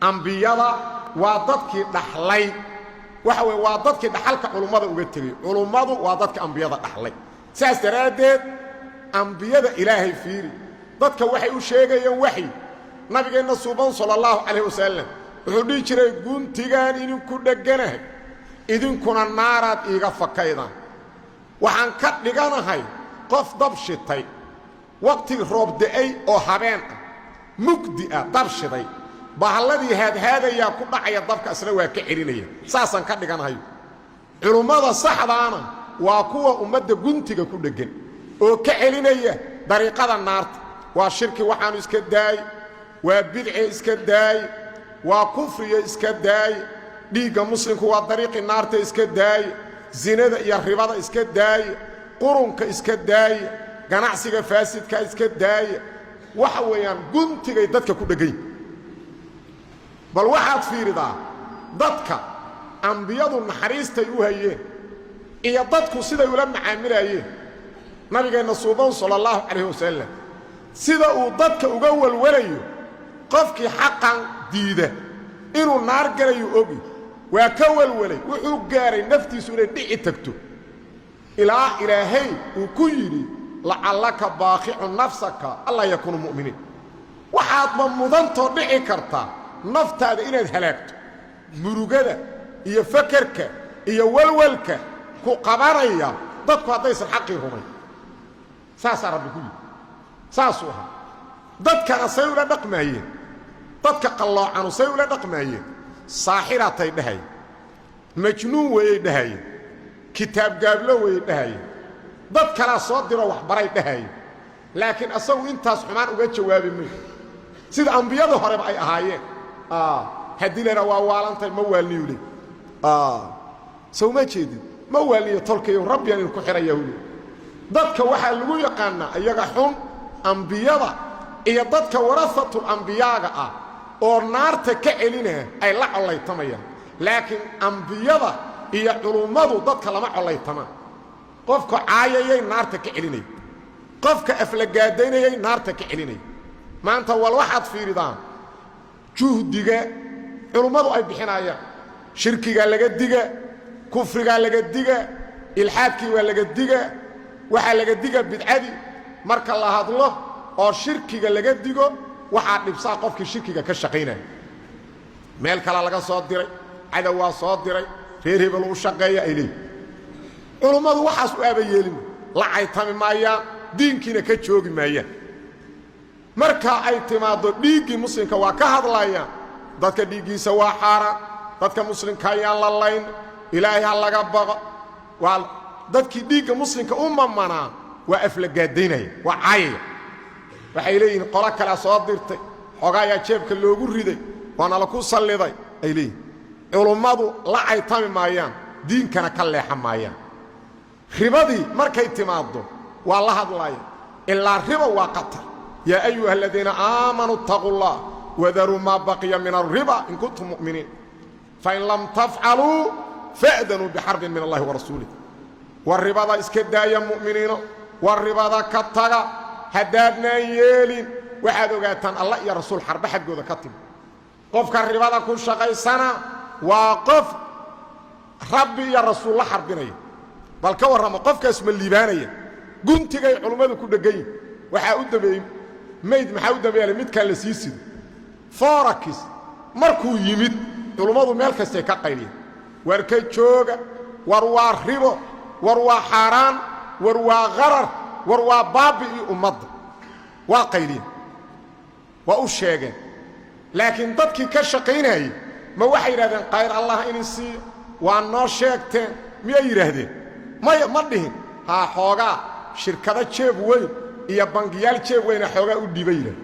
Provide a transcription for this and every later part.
ambiyada waa dadkii dhaxlay waxa way waa dadkii dhaxalka culumada uga tagay culumadu waa dadka ambiyada dhaxlay saas daraadeed ambiyada ilaahay fiiri dadka waxay u sheegayeen waxay nabigeena suuban sallallahu alayhi wasallam wuxuu dhigi jiray guntigaan idinku dhaganahay idinkuna naaraad iiga fakaydan waxaan ka dhiganahay qof dab shitay waqti roob da'ay oo habeen ah mugdi ah dab shiday bahalladii haadhaadaya ku dhacaya dabka asna waa ka celinaya saasan ka dhiganahay culumada saxdaana waa kuwa ummadda guntiga ku dhagan oo ka celinaya dariiqada naarta waa shirki waxaan iska daay waa bidci iska daay waa kufriga iska daay dhiigga muslimku waa dariiqi naarta iska daay zinada iyo ribada iska daay qurunka iska daay ganacsiga faasidka iska daay waxa weeyaan guntigay dadka ku dhagay bal waxaad fiiridaa dadka ambiyadu naxariistay u hayeen iyo dadku siday ula macaamilayeen nabigeena suuban sallallahu alayhi wasallam sida uu dadka uga walwalayo qofkii xaqan diida inuu naar galayo ogi waa ka walwalay wuxuu gaaray naftiisu inay dhici tagto ilaa ilaahay uu ku yiri la'allaka baaqi'u nafsaka alla yakunu mu'minin waxaad ma mudanto dhici kartaa naftaada inaad halaagto murugada iyo fakarka iyo walwalka ku qabanaya dadku hadaysan xaqii rumay saasa rabbi ku yiri saasu aha dadkana say ula dhaqmaayeen dadka qalloocan say ula dhaqmaayeen saaxiratay dhahay majnuun way dhahay kitaab gaablo way dhahay dad kala soo diro wax baray dhahay laakiin asagu intaas xumaan uga jawaabi ma sida ambiyada hore ay ahaayeen hadilana waa waalantay ma waalniyule soo ma jeedin ma waaliyo tolkay rabbiyan in ku xirayo dadka waxa lagu yaqaana ayaga xun ambiyada iyo dadka warasatul ambiyaaga ah oo naarta ka celinaa ay la colaytamayaan laakiin ambiyada iyo culumadu dadka lama colaytama qofka caayayay naarta ka celinay qofka aflagaadeynayay naarta ka celinay maanta wal waxaad fiiridaan juhdiga culumadu ay bixinayaan shirkiga laga diga kufriga laga diga ilhaadkii waa laga diga waxa laga diga bidcadi marka la hadlo oo shirkiga laga digo waxa dhibsaa qofkii shirkiga ka shaqeynaa meel kala laga soo diray cadow waa soo diray reer hebel u shaqeeya ilay culumadu waxaas u aabayeelin la aytami maayaan diinkiina ka joogi maayaan marka ay timaado dhiigi muslimka waa ka hadlayaan dadka dhiigiisa waa xaaraan dadka muslimka ayaan la layn ilaahay ha laga baqo waa dadkii dhiiga muslimka u mamanaa waa aflagaadeynaya waa caayaya waxay leeyihiin qola kala soo dirtay xogaaya jeebka loogu riday waana la ku salliday ay leeyihiin culumadu la aytami maayaan diinkana ka leexan maayaan ribadii markay timaado waa la hadlaya ilaa riba waa qatar yaa ayuha alladina aamanu taqullah wadaru ma baqiya min ar-riba in kuntum mu'minin fa in lam taf'alu fa'danu biharbin min Allah wa rasulih والربا اسكدايا مؤمنين والربا كتغا هدادنا يلين waxaad ogaataan Allah iyo rasuul xarba xaqooda ka tim qofka ribada ku shaqaysana waa qof rabbi iyo rasuul la xarbinay bal ka warama qofkaas ma liibaanaya guntigay culimadu ku dhagay waxa u dabeey meed maxaa u dabeeyay mid kale siisid forakis markuu yimid culimadu meel kasta ka qayliyay warka jooga war waa ribo war waa xaraan war waa qarar war waa baabi ummadda waa qayliyay waa u sheegeen laakiin dadkii ka shaqeynayay ma waxay yiraahdeen qayr Allah in si waa noo sheegteen miyay yiraahdeen ma dhihin ha xooga shirkada jeeb weyn iyo bangiyaal jeeb weyn xooga u dhibayeen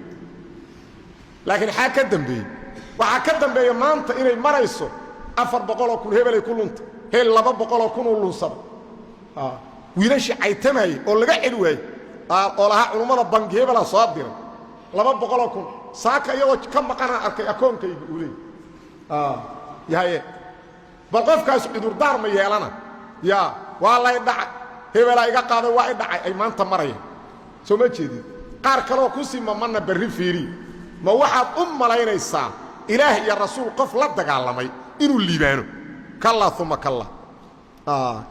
laakiin waxa ka dambeeyay maanta inay marayso 400 kun hebel ay ku lunta hel 200 kun u lunsada wiilashi aytamay oo laga xil way oo laha culumada bangi hebel soo diray 200 kun saaka iyagoo ka maqana arkay akoonkayga u leeyahay yahay bal qofkaas cudur daar ma yeelana ya waalay dhac hebel ay ga qaaday waa dhacay ay maanta marayaan soo ma jeedin qaar kale oo ku sima manna bari fiiri ma waxaad malaynaysaa ilaah iyo rasuul qof la dagaalamay inuu liibaano kalla thumma kalla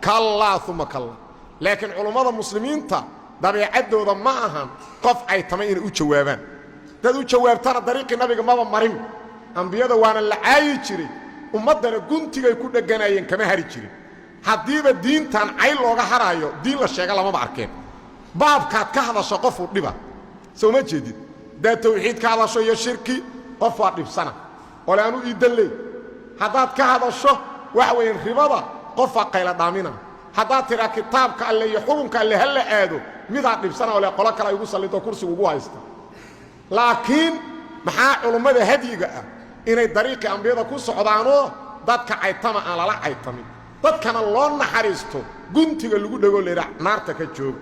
kalla thumma kalla laakiin culimada muslimiinta dabeecadooda ma ahan qof ay tamay inay u jawaabaan dad u jawaabtana dariiqii nabiga maba marin ambiyada waana la caayi jiray ummadana guntigay ku dhaganayeen kama hari jirin haddiiba diintan cay looga haraayo diin la sheega lamaba arkeen baabkaad ka hadasho qof uu dhiba soo ma jeedid daa tawxiid ka hadasho iyo shirki qof waa dhibsana wala aanu iidan leey haddaad ka hadasho wax weyn ribada qof waa qayla dhaamina haddaad tiraa kitaabka alle iyo xukunka alle hal aado midaa dhibsana wala qolo kale ugu salido kursiga ugu haysta laakiin maxaa culimada hadiga ah inay dariiqii ambiyada ku socdaanoo dadka caytama aan lala caytamin dadkana loo naxariisto guntiga lagu dhago leeyahay naarta ka jooga